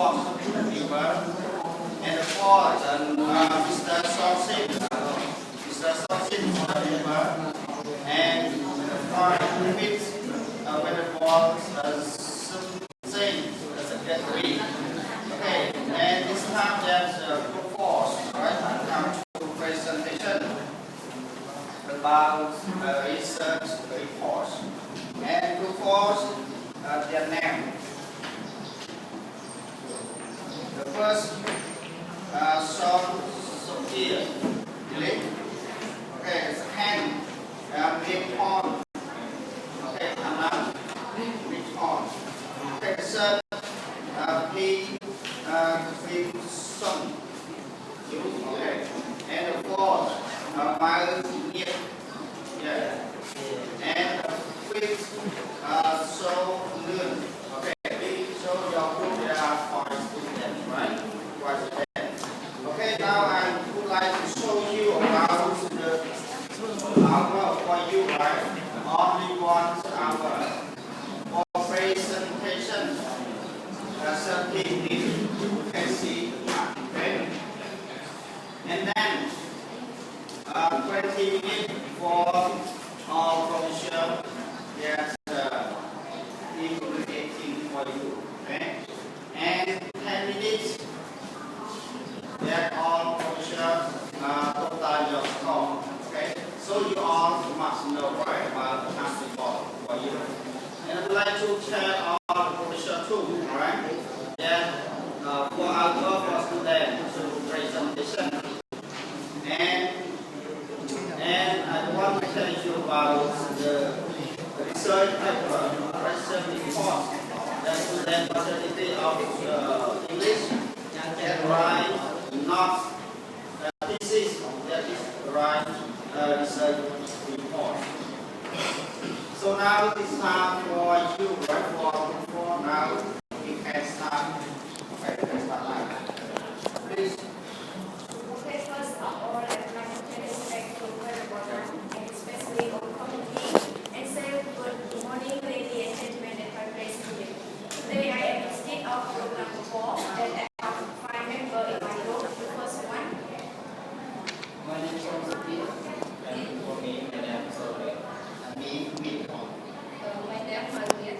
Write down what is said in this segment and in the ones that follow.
fourth member, and the fourth, Mr. Sosin. Mr. Sosin is the member, and the fifth, when the fourth, same as a category. Okay, and this time there's group force, right? Now to presentation about research reports. And group force, their name. The first, Sophia. Okay, it's hand, big horn. Okay, Anna, big horn. Okay, third, big son. Okay, and the fourth, mild, yeah. And the fifth, so noon. Okay, so your group there are 5 students, right? 5 students. Okay, now I would like to show you about the hour for you, right? Only 1 hour for presentation. 30 minutes. You can see, okay? And then 20 minutes for our brochure. Yes, evaluating for you, okay? And 10 minutes. That all brochure total your score, okay? So you all must know, right, about the transport for you. And I would like to share our brochure too, alright? Then for our students to presentation. And I want to tell you about the research paper, research report, that student facility of English can write not thesis, that is write research report. So now it's time for you, right? For now we can start. Okay, we can start now. Please. Okay, first of all, I would like to pay respect to everyone, and especially our community, and say good morning, ladies and gentlemen, and my president. Today I am instead of program 4, and I have 5 members in my group. The first one. My name is Sophia, and for me, my name is Sophia. And me, My name is Maria,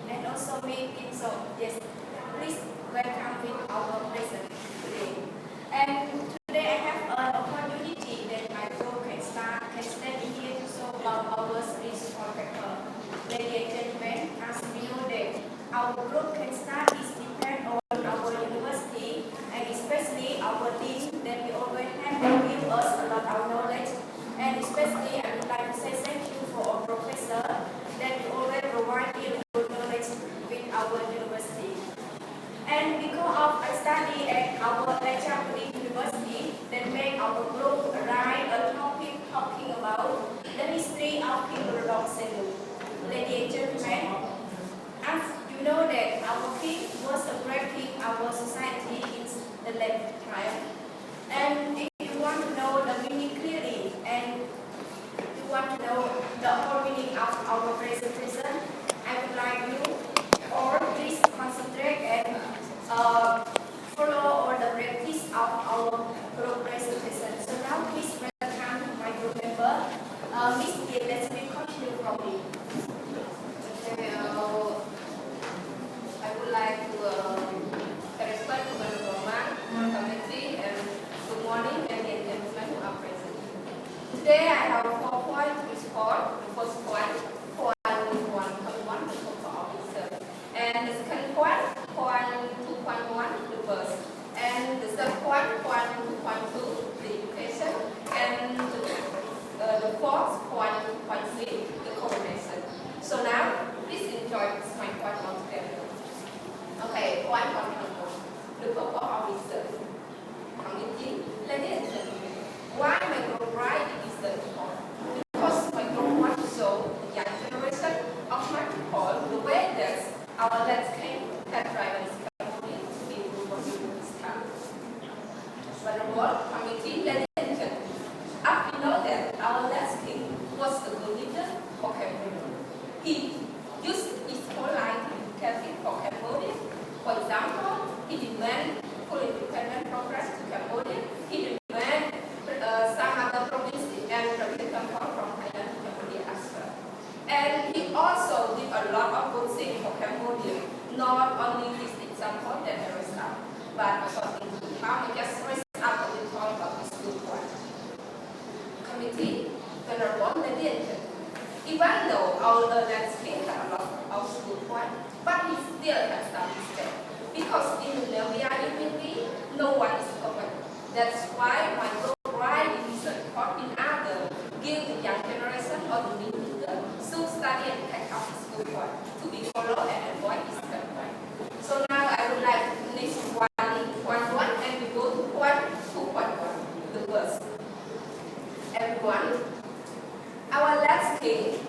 and also me, Kim So. Yes, please welcome with our present today. And today I have an opportunity that my group can stand in here to show about our research paper. Ladies and gentlemen, as we know that our group can start is depend on our university, and especially our dean that we always have to give us a lot of knowledge. And especially I would like to say thank you for our professor that we always provide you good knowledge with our university. And because of I study at our Japanese university that make our group write a topic talking about the history of King Rudolph Selu. Ladies and gentlemen, as you know that our king was a great king our society in the late time. And if you want to know the meaning clearly and you want to know the whole meaning of our presentation, I would like you all please concentrate and follow all the practice of our group presentation. So now please welcome my group member, Miss Tia. Let's continue from me. Okay, I would like to respect to my government, committee, and good morning, ladies and gentlemen who are present. Today I have 4 points to report. The first point, point 1, the officer. And the second point 2.1, the verse. And the third point 2.2, the education. And the fourth point 2.3, the coordination. So now, please enjoy my point altogether. Okay, point 1.1, the purpose of research. Committee, ladies and gentlemen, why my group write research report? Because my group wants to show the young generation of my people the way that our landscape can drive this company to be able to this time. But the word committee, ladies and gentlemen, as we know that our landscape was the leader for Cambodia. He used his whole life to care for Cambodia. For example, He demanded full independent progress to Cambodia. He demanded some other provinces and Republic from Thailand to Cambodia as well. And he also did a lot of good things for Cambodia, not only this example that I raised up, but according to how I just raised up the point of this good one. Committee, Venerable Lady, even though our landscape had a lot of good points, but he still has some mistakes. Because in Namibia, immediately, no one is perfect. That's why my right in this report in order give the young generation or the new leader should study and take up school point to be followed and avoid this point. So now I would like to finish point one and we go to point 2.1, the words. Everyone, our last king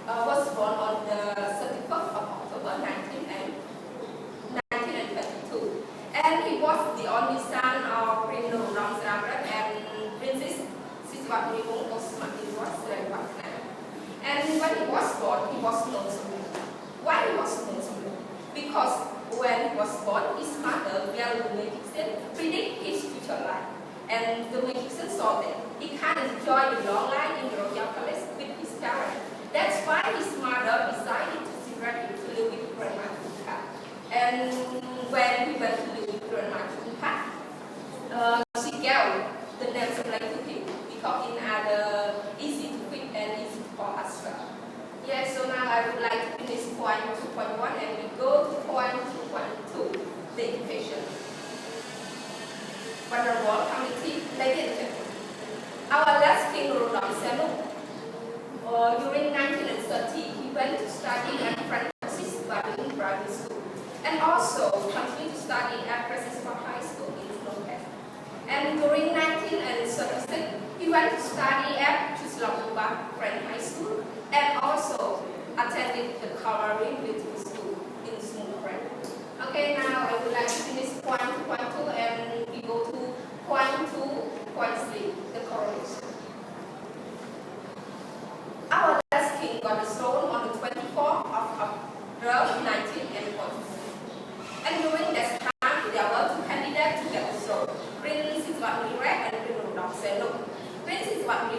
was born on the 31st of October 1922, and he was the only son of Prince Norodom Sihamoni and Princess Siswathani Osmani. And when he was born, he was known to me. Why he was known to me? Because when he was born, his mother, the magician, predict his future life. And the magician saw that he can't enjoy the long life in the royal palace with his parents. That's why his mother decided to secretly to live with Grandma Tunka. And when he went to live with Grandma Tunka, she gave the name Samlai to him because in other easy to pick and easy to call as well. Yes, so now I would like to finish point 2.1 and we go to point 2.2, the education. Honorable Committee, ladies and gentlemen, our last king Norodom Sihanouk, during 1930, he went to study at Francis Bardin Primary School and also continued to study at Francis High School in Phnom Penh. And during 1936, he went to study at Chuslapumba Grand High School and also attended the Cavalry Military School in Phnom Penh. Okay, now I would like to finish point 2.2 and we go to point 2.3, the coronation. Our last king got the throne on the 24th of April 1944. And during that time, there were two candidates to get the throne, Prince Siswathani and Prince Norodom Sihanouk. Prince Siswathani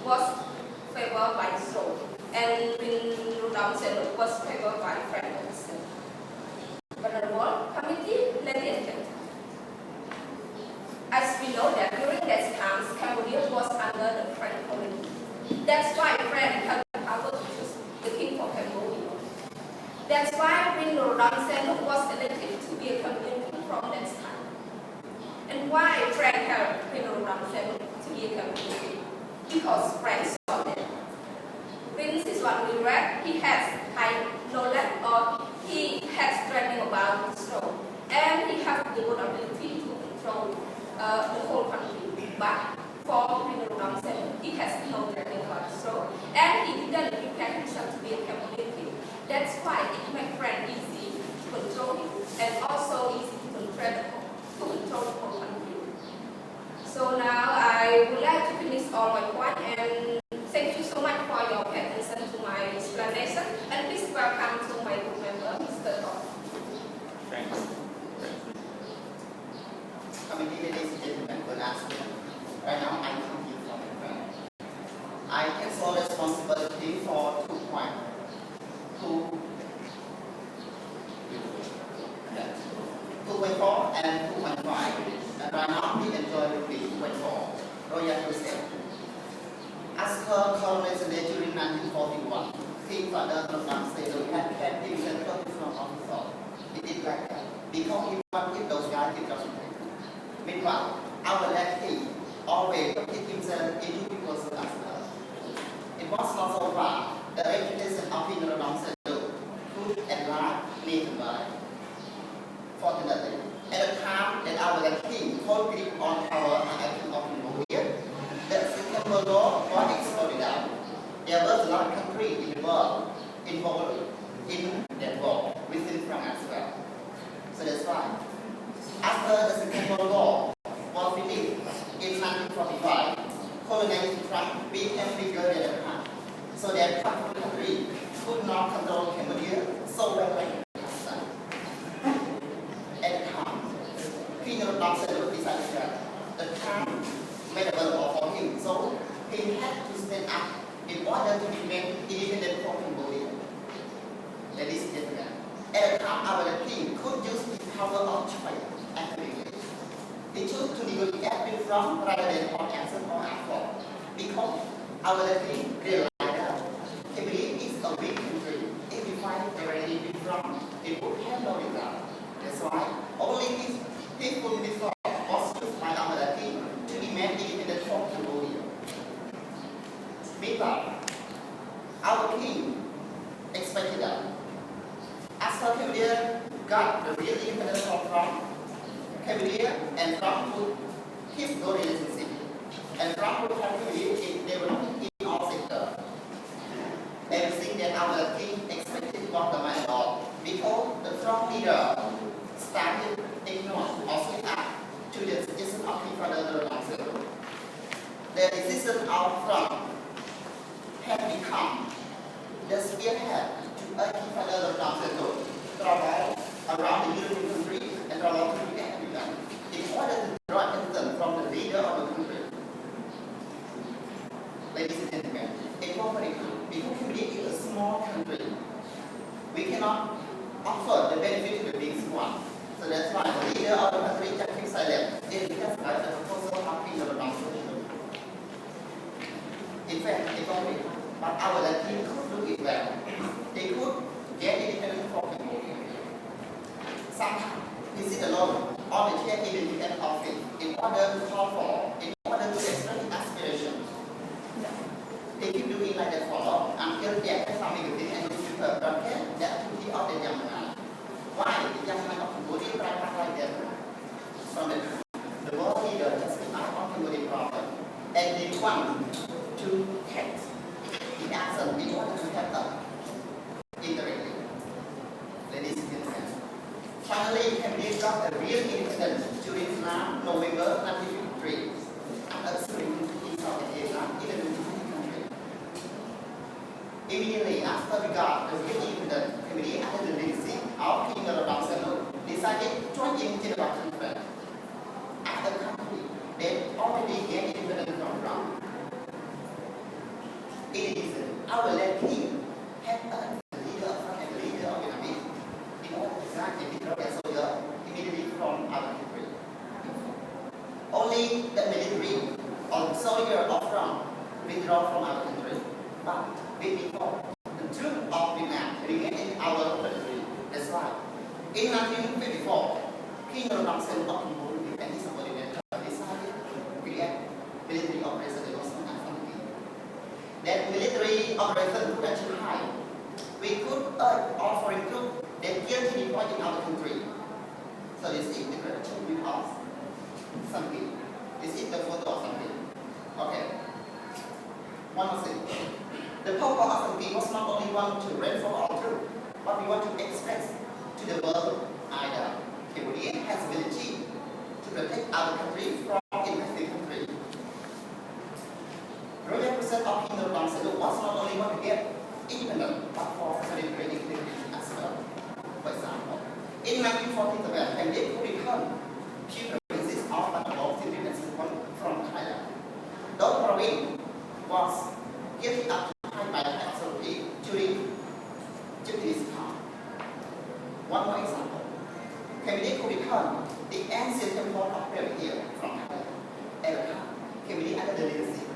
was favored by the throne, and Prince Norodom Sihanouk was favored by Frank Wilson. Honorable Committee, ladies and gentlemen, as we know that during that time, Cambodia was under the French colony. That's why France had the power to choose the king for Cambodia. That's why Prince Norodom Sihanouk was elected to be a Cambodian king from that time. And why France had Prince Norodom Sihanouk to be a Cambodian king? Because France saw that Prince Siswathani, he has high knowledge or he has strength about his throne, and he has the good ability to control the whole country. But for Prince Norodom Sihanouk, he has no strength about his throne, and he didn't prepare himself to be a Cambodian king. That's why it makes France easy to control him, and also easy to control the whole country. So now I would like to finish all my points, and thank you so much for your attention to my explanation, and please welcome to my group member, Mr. Todd. Thank you. Committee, ladies and gentlemen, good afternoon. Right now, I come here from Ukraine. I take full responsibility for 2.4 and 2.5. And right now, we enjoy the 2.4, Royal Reset. As per coronation day during 1941, King Father Norodom Sihanouk had kept him central from office. He did like that because he wanted those guys to come. Meanwhile, our last king always put himself into people's as well. It was not so far the reputation of King Norodom Sihanouk could at last nearby. Fortunately, at the time that our last king hold grip on power and action of Cambodia, the system was exploded out. There was a lot of countries in the world involved in that war within France as well. So that's why, after the Second World War was finished in 1945, colonization France became bigger than the past. So that country could not control Cambodia so well. At Nam Selu decided that the time made available for him, so he had to stand up in order to remain independent from Cambodia. Ladies and gentlemen, at the time our king could use his power of choice actively. He chose to negotiate with France rather than on answer or afford, because our king realized that Cambodia is a big country. If we fight directly with France, it would handle it out. That's why only his peaceful before was used by our king to remain independent from Cambodia. Meanwhile, our king expected that after Cambodia got the real independence from France, Cambodia and France would keep the relationship, and France would have Cambodia in development in all sectors. Everything that our king expected was the mind of, because the French leader started ignoring or swing up to the suggestion of King Ferdinand Marcel. The decision of France had become the spearhead to urge King Ferdinand Marcel to travel around the European country and travel to the Africa in order to draw attention from the leader of the country. Ladies and gentlemen, it was very good because Cambodia is a small country. We cannot offer the benefit to the big one. So that's why the leader of the country just keeps silent. It is just like the proposal of King Ferdinand Marcel. In fact, it was very good. But our king could do it well. They could get independence from Cambodia. Sometimes he sit alone on the chair in the end office in order to call for, in order to express his aspirations. They keep doing like that for long until they have family within and newspaper broadcast that activity of the young man. Why the young man of Cambodia right like that? From the world leader has been out of Cambodia problem, and they want to tax the action in order to help them indirectly. Ladies and gentlemen, finally, Cambodia got a real independence during November 1953, after serving in South Asia in a democratic country. Immediately after we got the real independence, Cambodia, under the leadership of King Norodom Sihanouk, decided to join in Geneva Conference. As a country, they already gained independence from France. In addition, our late king had the leader of France and the leader of Vietnamese in order to start a victorious soldier immediately from our country. Only the military or soldier of France withdraw from our country, but before the troops of Vietnam remained in our country. That's why in 1954, King Norodom Sihanouk of Cambodia and his subordinates decided to create military operation against that military operation could achieve high. We could urge all foreign troops that kill the point in our country. So this is the great achievement of something. This is the photo of something. Okay. One more thing. The purpose of something was not only want to reinforce our troops, but we want to express to the world either Cambodia has ability to protect our country from invasive countries. Royal President of King Norodom Sihanouk was not only want to get independent, but for celebrating integrity as well. For example, in 1947, Cambodia could become chief provinces of Bangalore, Sindh and Sichuan from Thailand. Those province was given up to Thai by absolutely during Japanese time. One more example, Cambodia could become the ancient temple of Pierre from Thailand. At the time, Cambodia under the leadership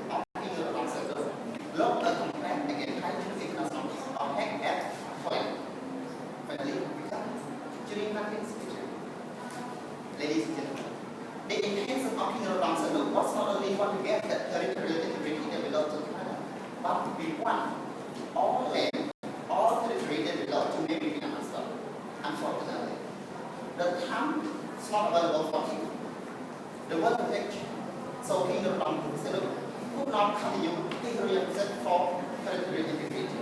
launched a complaint against Thai international of hack at point. Finally, during 1963. Ladies and gentlemen, the intention of King Norodom Sihanouk was not only want to get the territorial integrity that belongs to Thailand, but we want all land, all territory that belongs to maybe Vietnam as well. Unfortunately, the time is not available for him. The world protection. So King Norodom Sihanouk could not continue his represent for territorial integrity.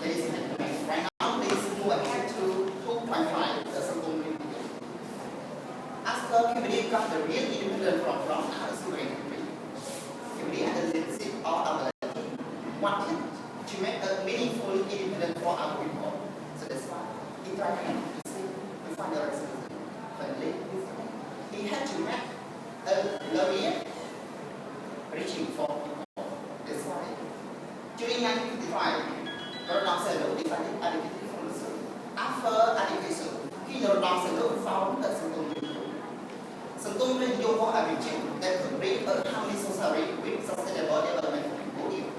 Ladies and gentlemen, right now please move ahead to 2.5, the second video. After Cambodia got the real independence from our sovereign country, Cambodia under the leadership of our king wanted to make a meaningful independence for our people. So that's why he tried to find a resolution. For family. He had to make a lawyer reaching for people. That's why during 1955, Rodolphe Saint-Loup decided education from the school. After education, he Rodolphe Saint-Loup found that Sangtung Rin Dung was a region that could bring a harmony society with sustainable development for people.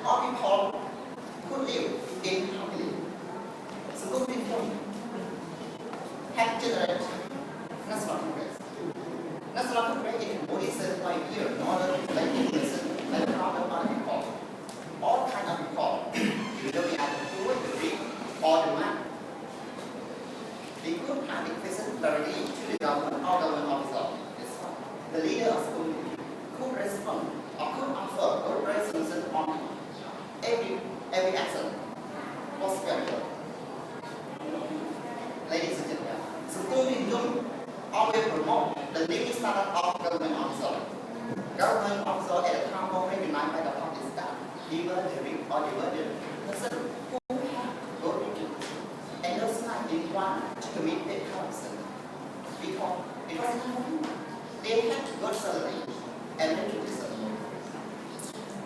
All people could live in harmony. Sangtung Rin Dung had generated National Congress. National Congress in Cambodia served by year in order to make influence and proud of other people. All kinds of people, whether we are the poor, the rich, or the man. They could have expressed directly to the government or government officer. The leader of school could respond or could offer or resolution on every action was very good. Ladies and gentlemen, Sangtung Rin Dung always promote the living standard of government officer. Government officer at the time of recognized by the public staff, either the rich or the person who have good riches and does not want to commit a corruption because it was not they had good salary and reputation.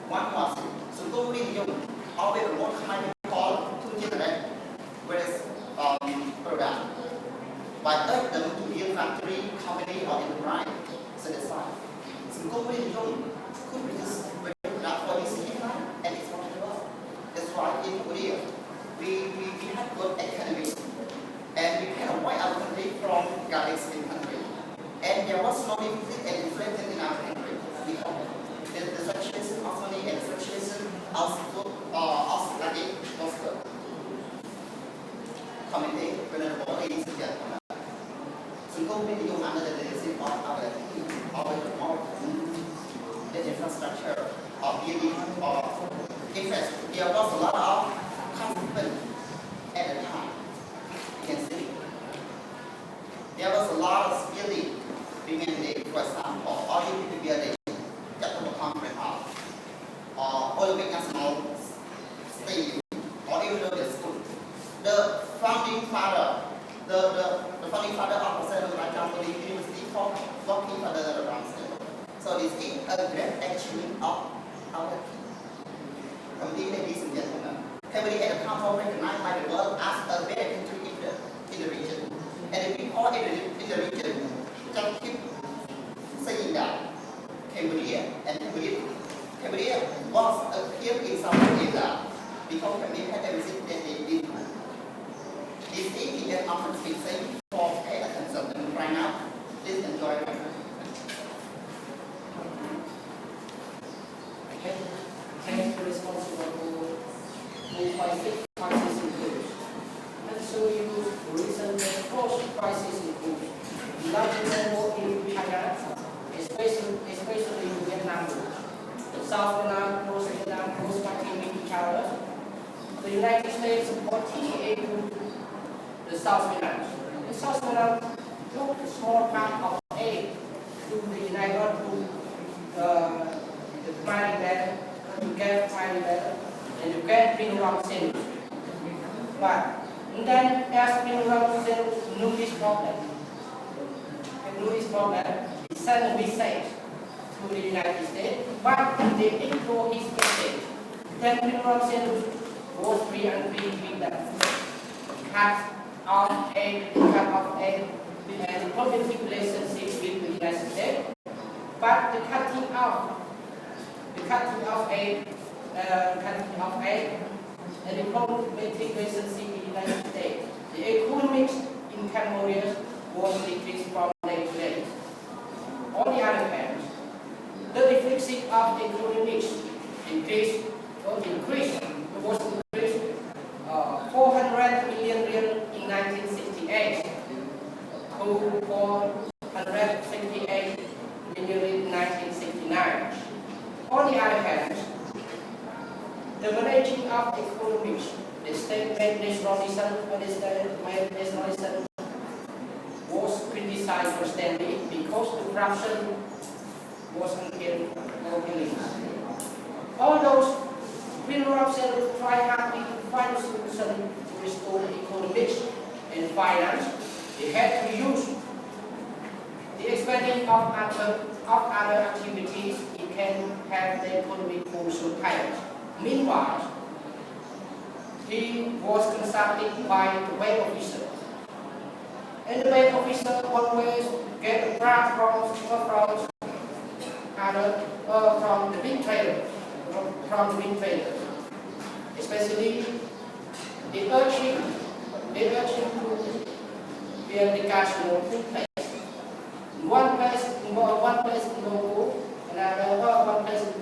One was Sangtung Rin Dung always promote high call to generate various product by urging them to be a factory, company or enterprise. So that's why Sangtung Rin Dung could produce very product for this income and it's profitable. That's why in Korea we have good economy and we can avoid our country from getting in country. And there was no deficit and inflation in our country because the fluctuation of money and fluctuation of study was good. Commenting, Venerable ladies and gentlemen, Sangtung Rin Dung under the leadership of our the infrastructure of building or infrastructure. There was a lot of consequence at the time. You can see there was a lot of building being made. For example, Olympic building, Jakarta Conference Hall, or Olympic National Stadium, or even the school. The founding father, the founding father of the Saint-Loup University called Founding Father of the. So this is a great achievement of our country. Ladies and gentlemen, Cambodia at the time was recognized by the world as a very country in the region. And the people in the region just keep saying that Cambodia was a peer in South Asia because Cambodia had everything that they did. This is Indian often speaking for pay attention and right now, please enjoy my Thanks to responsible for multi-state crisis includes. And so you recent post-crisis includes. Large level in China, especially in Vietnam, the South Vietnam, North Vietnam, both fighting with each other. The United States supported the South Vietnam. The South Vietnam took a small part of aid to the United to the mining land, to get mining land, and to get mineral sales. But then, as mineral sales knew this problem, he sent a message to the United States, but they ignored his message. Then mineral sales was free and free with them. Cut off aid, and diplomatic relationship with the United States. But the cutting off aid, and diplomatic relationship with the United States, the economics in Cambodia was decreased from day to day. On the other hand, the deficit of the economics increased 400 million real in 1968 to 468 million in 1969. On the other hand, the managing of economics, the state made nationalism was criticized constantly because the corruption was unhealthy. All those criminals try hard to find a solution to restore economics and finance. They had to use The expanding of other activities, it can have the economic social tires. Meanwhile, he was consulted by the bank officer. And the bank officer always get a grant from the big traders, especially the urging to build the casino two places. One place in Nobu, one place in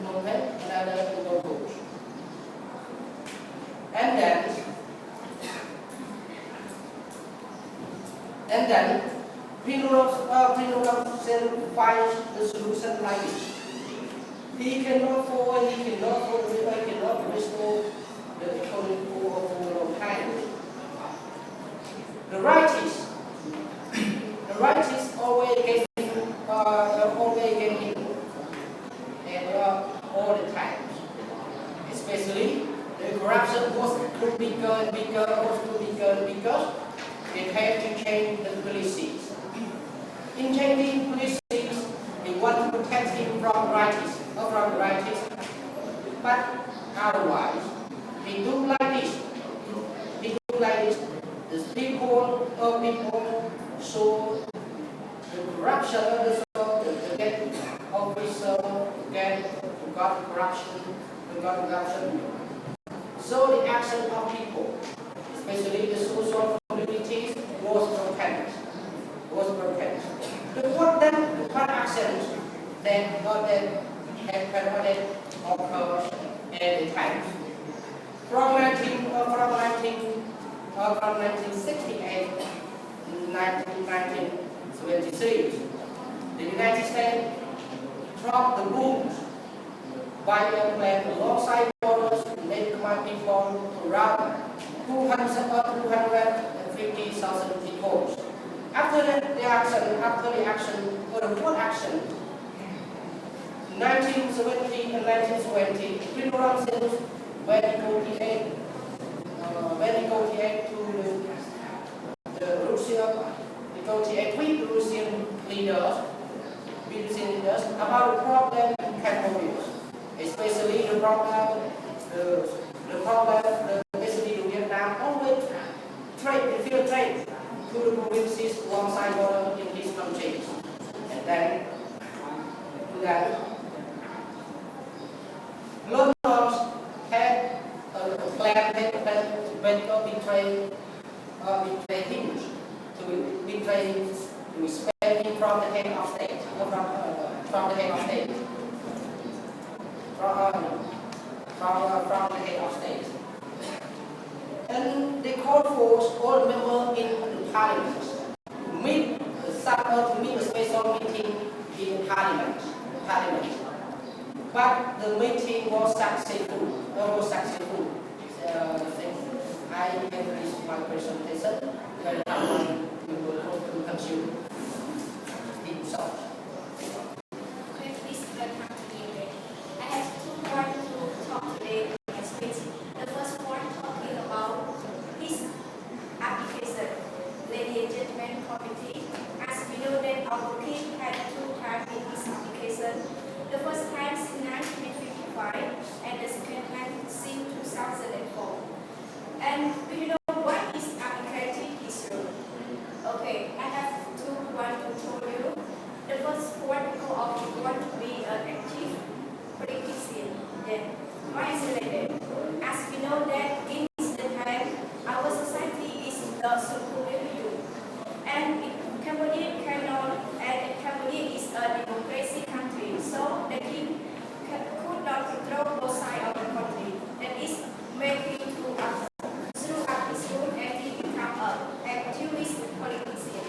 Phnom Penh, another in Nobu. And then Pinolam finds the solution like this. He cannot restore the economic for a long time. The rightists always get in, and all the time. Especially the corruption was bigger and bigger. They have to change the policies. In changing policies, they want to protect him from rightists, but otherwise, they do like this. The people so the corruption, the get officer got corruption. So the action of people, especially the social communities, was broken. What actions then happened occurred at the time. From 1968 to 1973, the United States dropped the rules by a plan alongside borders to make my people around 250,000 people. After the fourth action, 1970 and 1920, Pinolam Singh when negotiate with Russian leaders about the problem in Cambodia, especially the Vietnam always trade to the provinces alongside border in these countries. And then London had a plan to betray him, to expel him from the head of state, from the head of state. And they called for all members in the parliament to meet a special meeting in parliament. But the meeting was successful. I can finish my presentation. Very happy to consume the results. Okay, please welcome to the event. I have 2 points to talk today in my speech. The first point talking about this application, ladies and gentlemen committee. As we know that our king had 2 times in this application. The first time in 1955 and the second time in 2004. And do you know what is arbitrary issue? Okay, I have 2 points to tell you. The first point of you want to be an active politician. Then why is it like that? As we know that in the time our society is the superior, and Cambodia is a democracy country, so the king could not control both sides of the country. That is making to us through his rule, and he become an activist politician.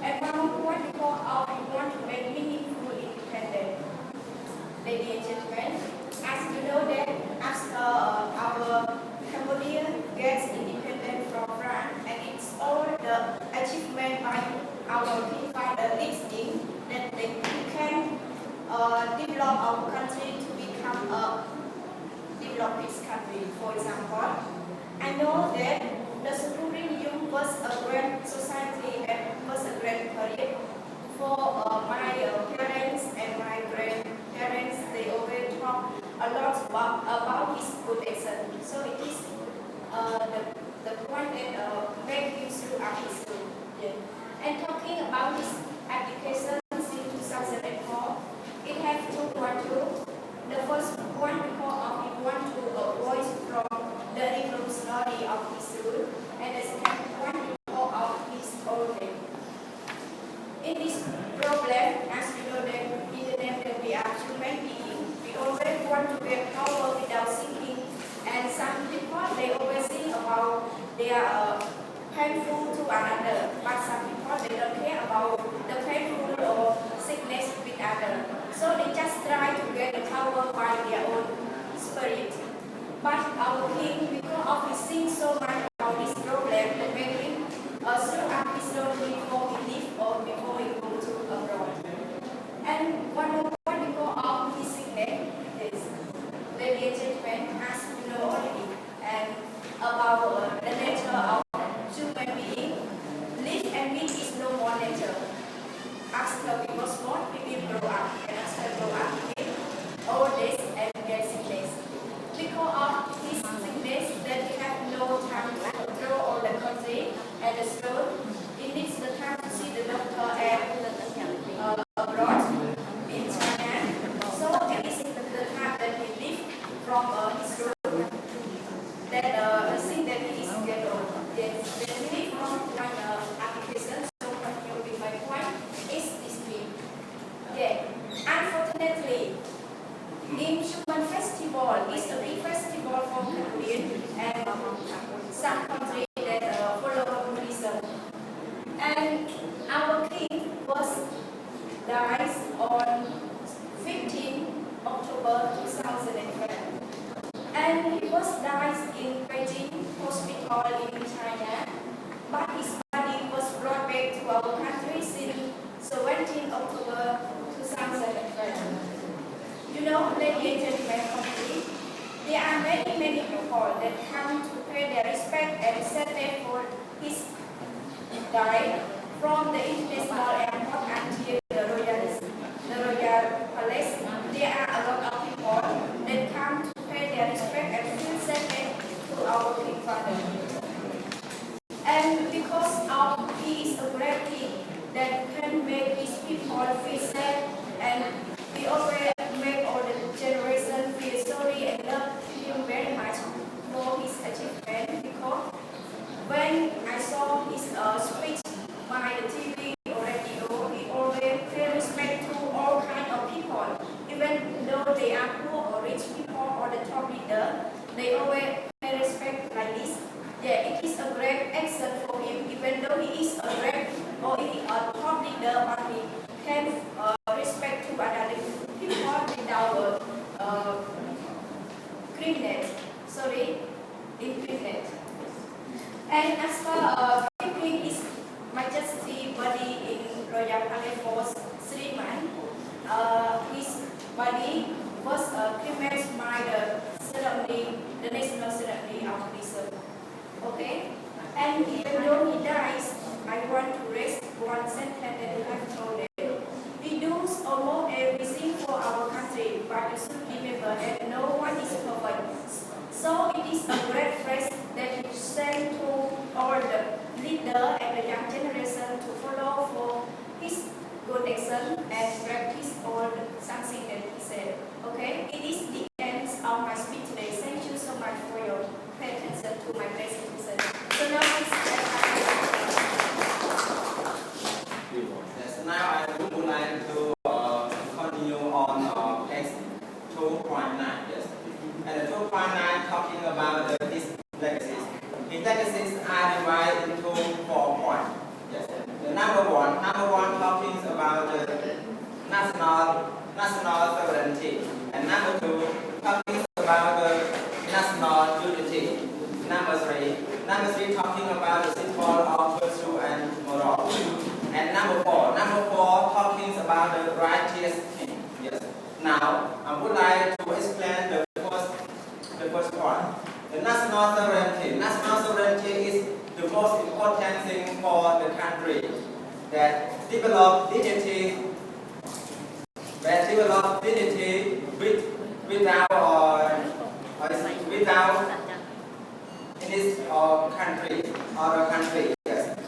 And one more point before we want to make meaningful independent. Ladies and gentlemen, as you know that as our Cambodia gets independent from France, and it's all the achievement by our king father listing that they can develop our country to become a developed country. For example, I know that the Supreme Youth was a great society and was a great period for my And talking about this application in 2004, it has two modules. The first one because we want to avoid from the revolutionary of his rule, and the second one because of his old name. In this problem, as we know that in the name that we are human beings, we always want to get power without thinking, and some people they always think about their painful to another, but some people they don't care about the painful or sickness with others. So they just try to get the power by their own spirit. But our king, because of his sin so much about this problem, that make him throw up his road before he leave or before he go to abroad. And one more point because of his sickness is ladies and gentlemen, as we know already, and about the nature of human being, live and meet is no more nature. After we was born, we will grow up, and after grow up, we will old days and get sickness. Because of his sickness, that we have no time to control all the country and the stroke, it needs the time to see the doctor and abroad in China. So it is the time that he live from his room, that see that he is get old. Then he live from one application. So continue with my point is this thing. Yeah. Unfortunately, in Human Festival is a big festival for Korean and some countries that follow Buddhism. And our king was died on 15 October 2007. And he was died in Beijing Hospital in China, but his body was brought back to our country since 17 October 2007. You know, ladies and gentlemen, there are many people that come to pay their respect and celebrate for his death from the international airport until the royal palace. There are a lot of people that come to pay their respect and feel celebrate to our king father. And because of he is a great king that can make his people feel safe, and we always make all the generation feel sorry and love him very much for his achievement. Because when I saw his speech by the TV or radio, he always pay respect to all kind of people, even though they are poor or rich people or the top leader. They always pay respect like this. Yeah, it is a great action for him, even though he is a great or he is a top leader, but he can respect to another people without criminal. Sorry, incriminate. And as for keeping His Majesty body in Royal Palace for 3 months, his body was cremated by the ceremony, the national ceremony of Buddhism. Okay? And even though he dies, I want to raise one sentence that you have told them. We do almost everything for our country, but you should remember that no one is perfect. So it is a great phrase that you send to all the leader and the young generation to follow for his good action and practice all something that he said. Okay? It is the end of my speech today. Thank you so much for your pay attention to my presentation. So now Yes, now I would like to continue on page 2.9. Yes. And 2.9 talking about his legacies. His legacies are divided into 4 points. Yes. The number one talking about the national sovereignty, and number 2 talking about the national unity. Number three talking about the symbol of virtue and moral. And number four talking about the righteous king. Yes. Now I would like to explain the first point. The national sovereignty. National sovereignty is the most important thing for the country that develop dignity without in this country or a country. Yes.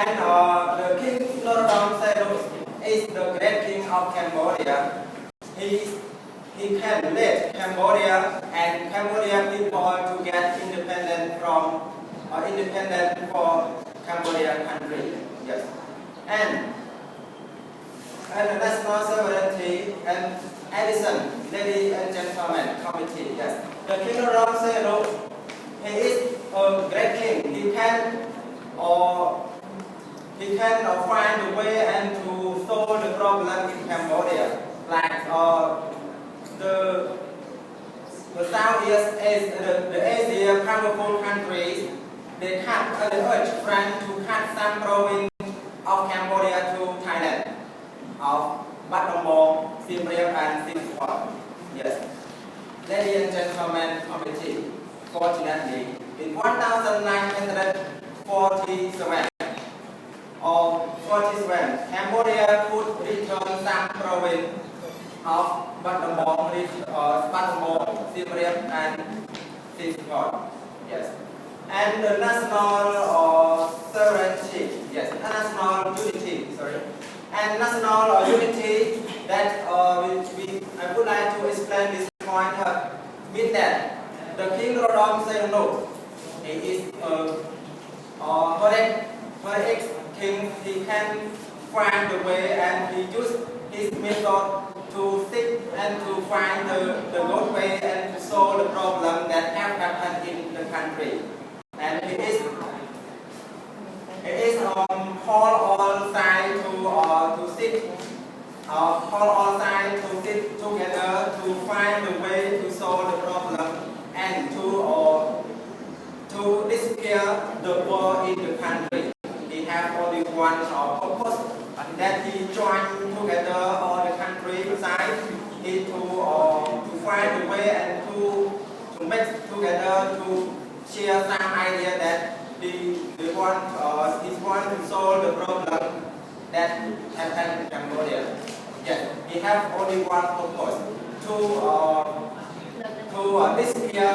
And the King Norodom Sihanouk is the great king of Cambodia. He can lead Cambodia and Cambodia people to get independent for Cambodia country. Yes. And the national sovereignty and Edison, ladies and gentlemen, committee. Yes. The King Norodom Sihanouk, he is a great king. He can find a way and to solve the problem in Cambodia, like the Southeast Asia, the Asia powerful countries. They urge France to cut some province of Cambodia to Thailand, of Battambang, Siem Reap, and Siem Reap. Yes. Ladies and gentlemen, committee. Fortunately, in 1947, Cambodia could return some province of Battambang, Siem Reap, and Siem Reap. Yes. And the national sovereignty, yes, national unity, and national unity that I would like to explain this point means that the King Norodom Sihanouk, he is a correct king. He can find the way and he used his method to seek and to find the good way and to solve the problem that have happened in the country. And he is call all sides to sit together to find a way to solve the problem and to disappear the war in the country. He have only one purpose, that he join together all the countryside to find a way and to make together to share some idea that he want to solve the problem that happened in Cambodia. Yes, he have only one purpose, to disappear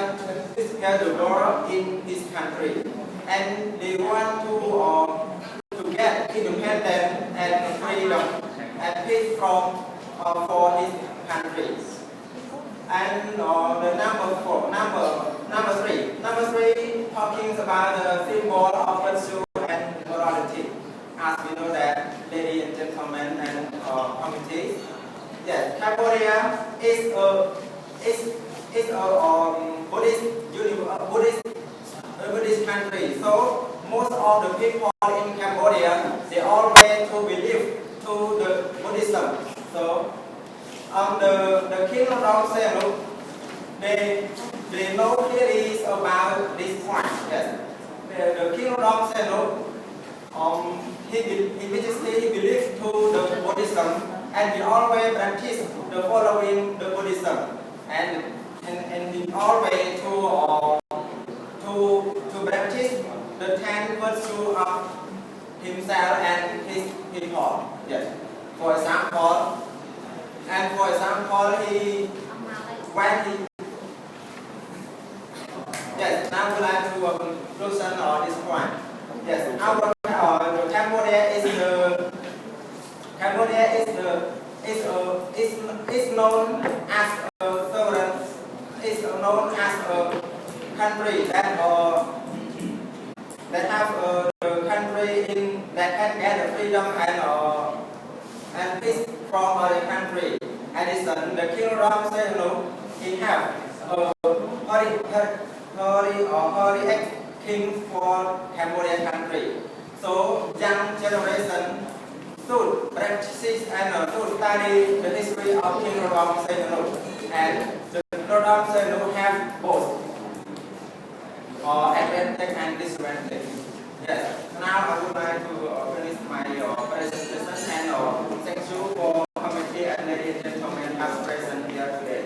the war in his country, and they want to get independence and freedom and peace for his country. And the number three, talking about the symbol of virtue and morality. As we know that, ladies and gentlemen and committees, yes, Cambodia is a Buddhist country. So most of the people in Cambodia, they always believe to the Buddhism. So the King Norodom Sihanouk, they know clearly about this point. Yes, the King Norodom Sihanouk, he believes to the Buddhism, and he always practice the following the Buddhism, and he always to practice the 10 virtues of himself and his people. Yes. For example, yes, now we like to conclusion on this point. Yes, is known as a country that have the country that can get the freedom and peace from other country. Edison, the King Norodom Sihanouk, he have a king for Cambodia country. So young generation should practice and should study the history of King Norodom Sihanouk, and the Norodom Sihanouk have both advantage and disadvantage. Yes. Now I would like to finish my presentation and thank you for committee and ladies and gentlemen as present here today.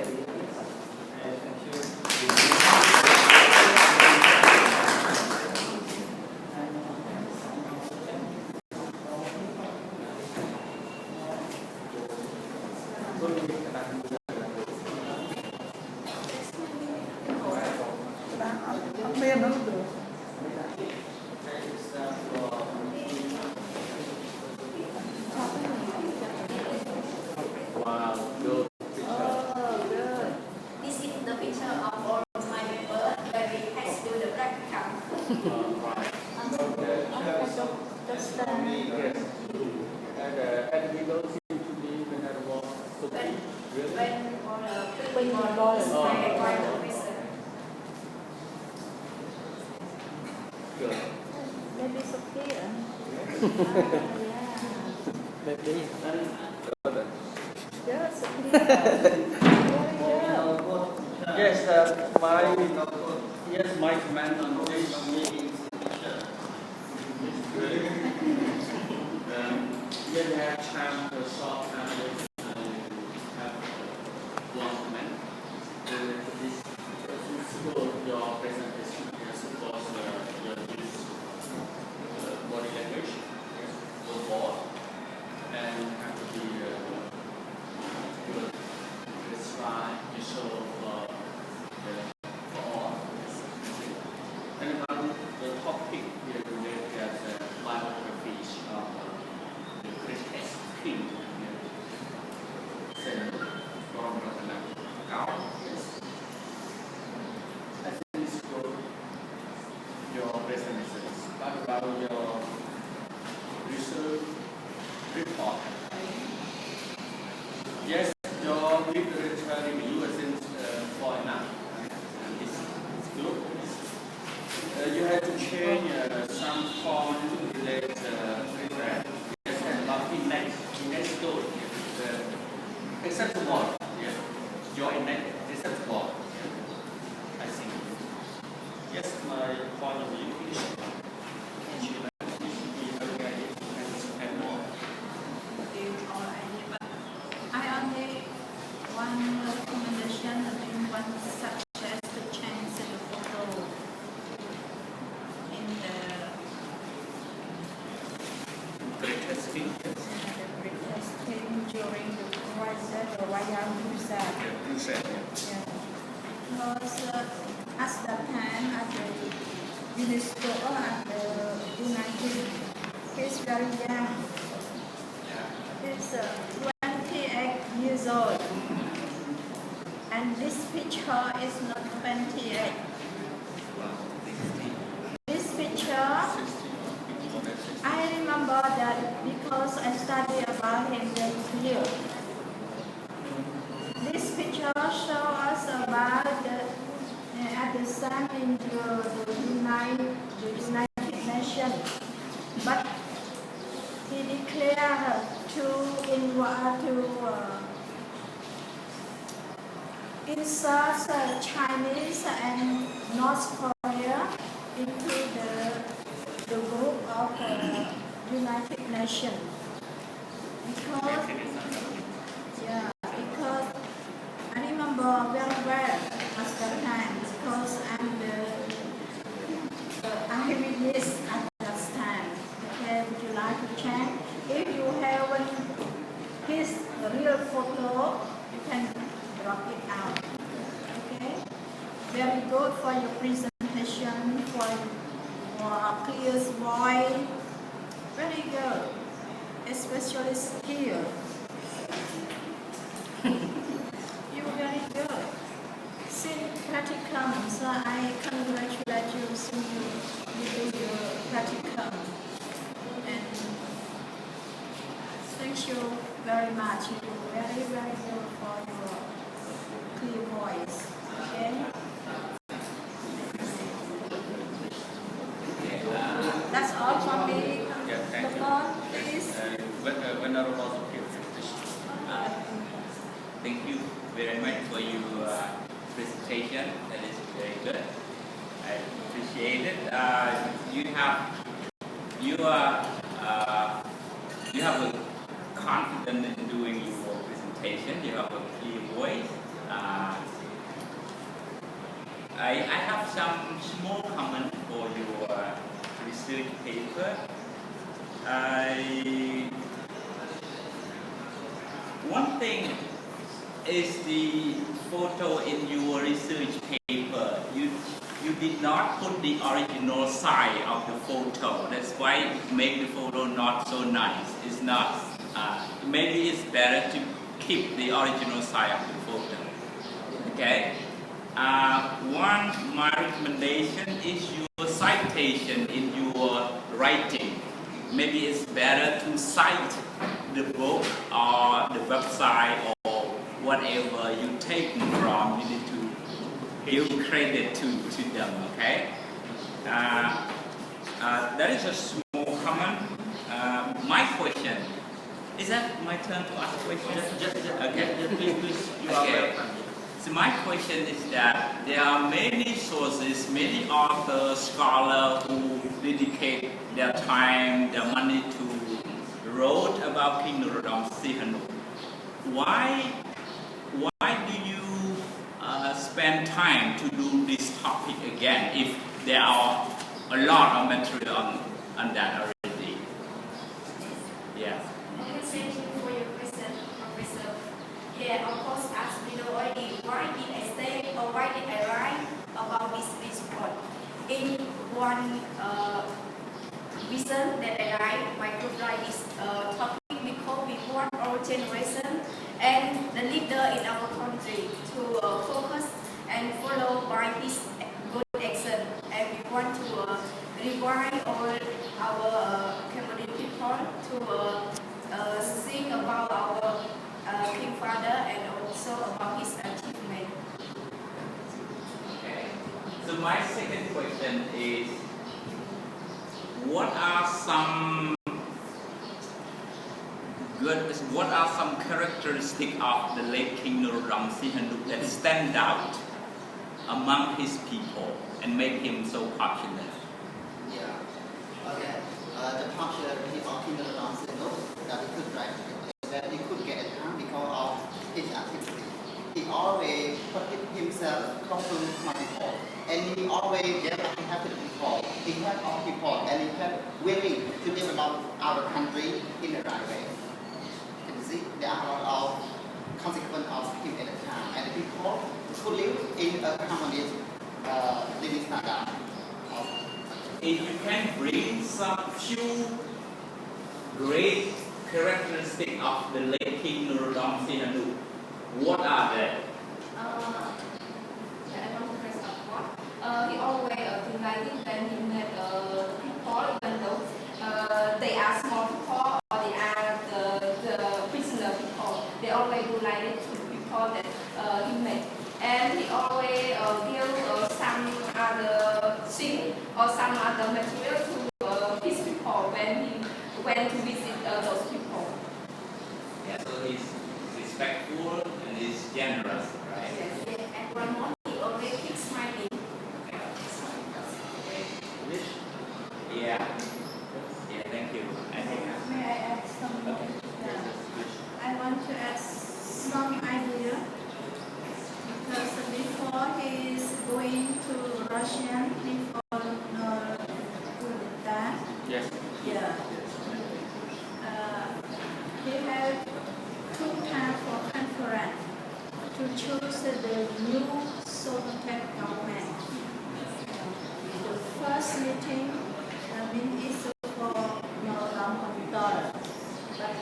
Maybe. Yes, Yes, my comment on this you have time to solve have one comment. This support your presentation, support your use body language, overall, and have to be good. Describe, you show for all. And about the topic here related as biography of the British King, Senator from Ghana. I think it's good. Your presentation, but about your research report. Yes, your literature review isn't for enough. It's good. You have to change some points related with that. Yes, and about next goal. Acceptable. Yes, your index acceptable. I think. Yes, my point of view is achievement should be organic and more. I only one recommendation in one suggest to change the photo in the Greatest king. greatest thing during the crisis, the royal crusade. Yeah. Because at that time, at the UNESCO, at the United, he's very young. He's 28 years old. And this picture is not 28. This picture, I remember that because I studied about him very clear. This picture shows us about at the time in the United Nations, but he declared insert Chinese and North Korea into the group of United Nations because I remember very well at that time because I'm the eyewitness at that time. Okay, would you like to check? If you have his real photo, you can drop it out. Okay, very good for your presentation, for a clear voice. Very good, especially skill. You're very good. Since practicum, so I congratulate you since you do your practicum. And thank you very much. You do very, very good for your clear voice. Okay? That's all from me. Thank you. Please. Venerable Thank you very much for your presentation. That is very good. I appreciate it. You have a confidence in doing your presentation. You have a clear voice. I have some small comment for your research paper. One thing is the photo in your research paper. You did not put the original side of the photo. That's why it makes the photo not so nice. It's not. Maybe it's better to keep the original side of the photo. Okay. My recommendation is your citation in your writing. Maybe it's better to cite the book or the website or whatever you take from. You need to give credit to them. Okay. That is a small comment. My question, is that my turn to ask a question? Okay. Please, you are Okay. welcome. So my question is that there are many sources, many authors, scholars who dedicate their time, their money to wrote about King Norodom Sihanouk. Why do you spend time to do this topic again if there are a lot of material on that already? Yeah. Okay, thank you for your question, Professor. Yeah, of course, as we know already, why did I say or why did I write about this report? In one reason that I write, my group write this topic because we want our generation and the leader in our country to focus and follow by this good action. And we want to revive our Cambodian people to sing about our King Father and also about his achievement. Okay. So my second question is, what are some characteristics of the late King Norodom Sihanouk that stand out among his people and make him so popular? Yeah. Okay. The popularity of King Norodom Sihanouk that he could write is that he could get attention because of his activity. He always put himself close to my people, and he always gave happy to people. He helped all people, and he helped willing to develop our country in the right way. You can see there are a lot of consequences of him at the time, and the people who live in a harmonious living standard. If you can bring some few great characteristics of the late King Norodom Sihanouk, what are they? I want to press upward. He always delighted when he met people, even though they are small people or they are the prisoner people. They always delighted to people that he met. And he always give some other thing or some other material to his people when he went to visit those people. Yeah, so he's respectful and he's generous, right? Yes, and one more, he always keeps smiling. Yeah. Yeah, thank you. I think May I add some? I want to add some idea because before he is going to Russia, before coup d'etat, Yes. yeah, he had 2 times for conference to choose the new Soviet government. The first meeting is for Norodom Control, but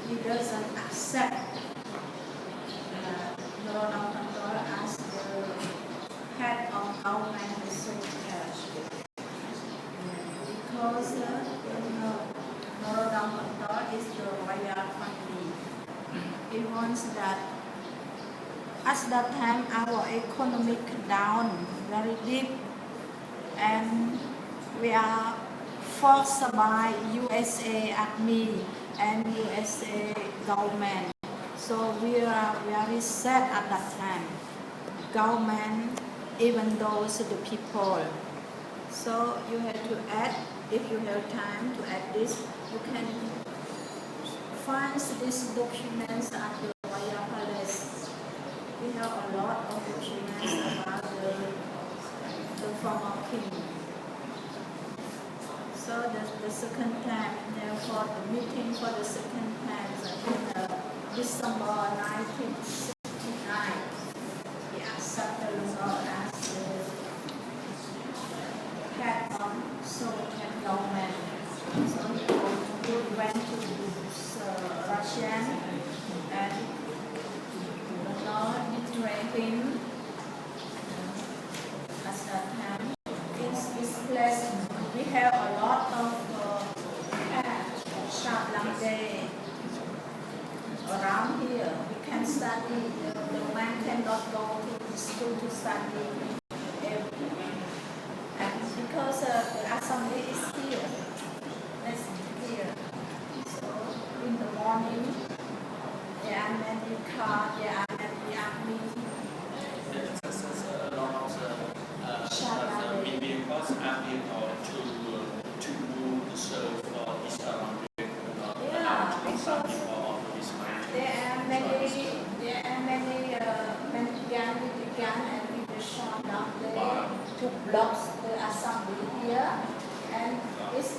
he doesn't accept Norodom Control as the head of government of Soviet. Because Norodom Control is the royal family. He wants that. At that time, our economic down very deep, and we are forced by USA Army and USA government. So we are very sad at that time. Government, even those the people. So you have to add, if you have time to add this, you can find these documents at the Royal Palace. We have a lot of documents about the former king. So the second time, therefore the meeting for the second time in December 1969, he accepted Lord as the head of Soviet government. So he went to Russia and the Lord betrayed him at that time. In this place, we have a lot of Shablangde around here. We can study. The man cannot go to school to study. And because the assembly is here, that's here. morning. Yeah, I'm at the car. Yeah, I'm at the army. There's a lot of the medium cost army to move the serve for this around Yeah, because there are many gun with the gun and with the shot down there to block the assembly here, and it is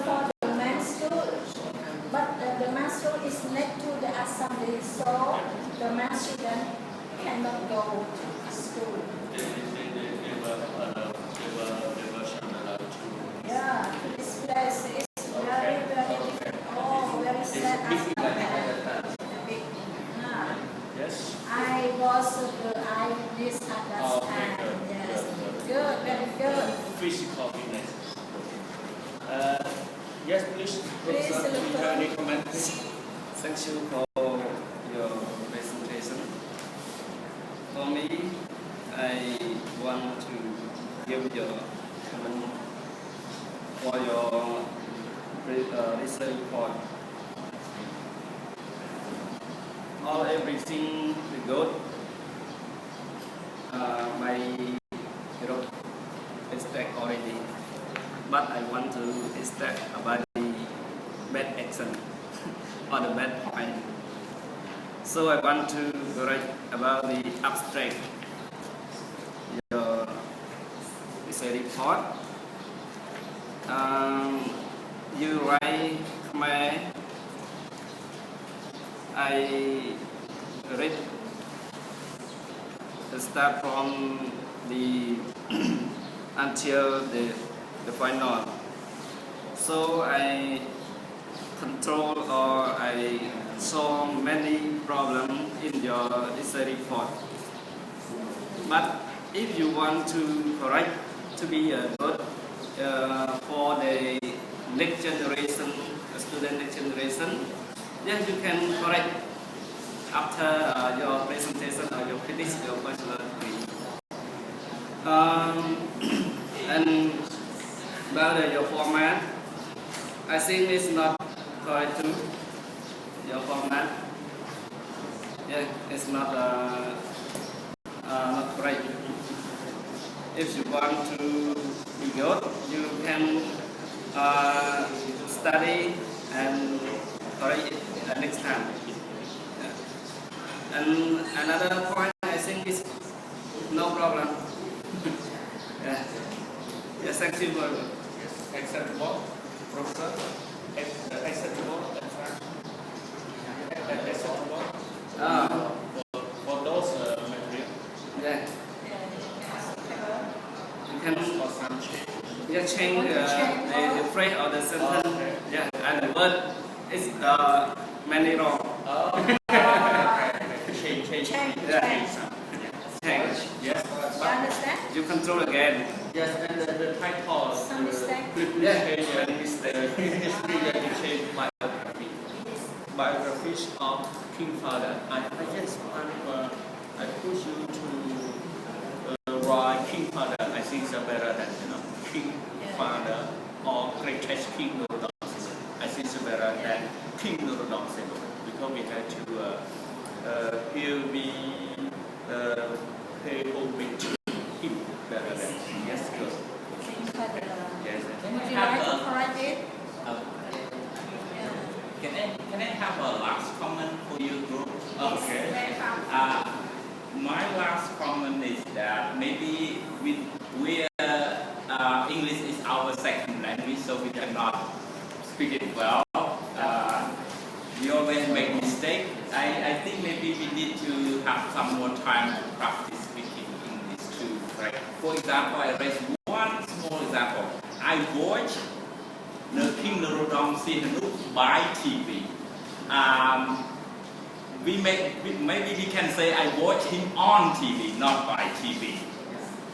for the men's school, but the men's school is next to the assembly, so the men's student cannot go to school. They were shown allowed to. Yeah, this place is very very sad after that. Yes. I was the eyewitness at that time. Yes, good, very good. Physical fitness. Yes, please. Please, Professor, do you have any comments? Thank you for your presentation. For me, I want to give your comment for your research report. Everything good. My group expect already, but I want to expect about the bad action or the bad point. So I want to write about the abstract. Your research report. You write Khmer. I read the start from the until the final. So I control or I saw many problems in your research report. But if you want to correct to be good for the next generation, student next generation, yes, you can correct after your presentation or you finish your bachelor degree. And about your format, I think it's not correct too. Your format, yeah, it's not correct. If you want to be good, you can study and correct it next time. Yeah. And another point I think is no problem. Yeah. Yes, thank you very much. Acceptable, Professor. Acceptable, acceptable. For those material. Yeah. You can For some change. yeah, change the phrase or the sentence. Okay. Yeah, and the word is many wrong. Change. Yeah. Change. Yes. You understand? You control again. Yes, and the title. Some mistake. Yeah. Change history that you change biography. Biographies of King Father. I guess I push you to write King Father. I think it's better than King Father or greatest King Norodom. I think it's better than King Norodom because we had to hear me pay homage to him better than yes, good. Yes. Would you like to correct it? Can I have a last comment for your group? Okay. My last comment is that maybe we English is our second language, so we cannot speak it well. We always make mistakes. I think maybe we need to have some more time to practice speaking English too. Right? For example, I raise one small example. I watch the King Norodom Sihanouk by TV. Maybe we can say I watch him on TV, not by TV.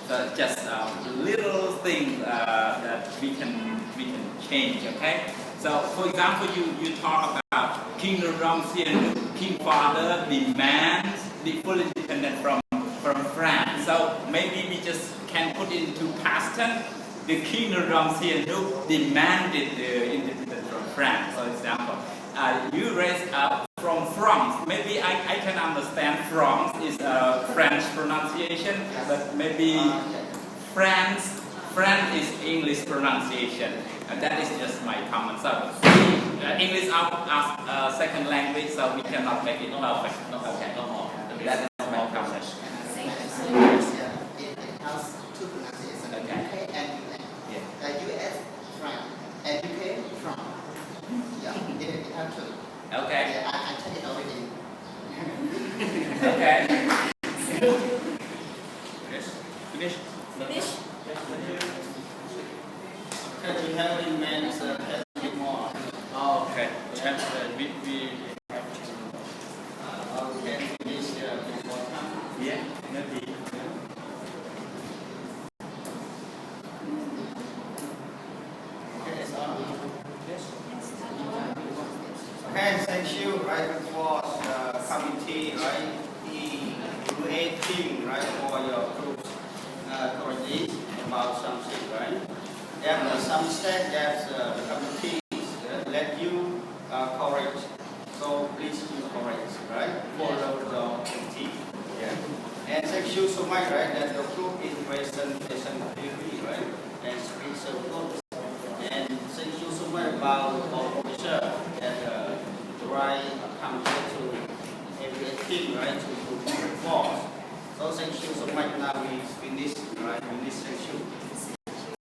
So just little things that we can change. Okay. So for example, you talk about King Norodom Sihanouk, King Father demands the full independence from France. So maybe we just can put it into past tense. The King Norodom Sihanouk demanded the independence from France. For example, You raise up from France. Maybe I can understand France is a French pronunciation, but maybe France is English pronunciation. And that is just my comment. So English as a second language, so we cannot make it perfect. Okay. That is my comment. It has two pronunciations, Okay. UK and US. Yeah. US, France, and UK, France. Yeah, it has two. Okay. Yeah, I checked it already. Okay. Yes. Finish. Finish. Okay, we have in men's a bit more. Okay. And we have to. We can finish before time. Yeah, maybe. Okay, it's on. Okay, thank you, right, for committee, right, the team, right, for your group correctly about something, right. Then some state that the committee let you correct, so please you correct, right, follow the committee. Yeah. And thank you so much, right, that your group is presentation theory, right, and speech so good. And thank you so much about our professor that right come here to every team, right, to perform. So thank you so much. Now we finish, right? Finish. Thank you.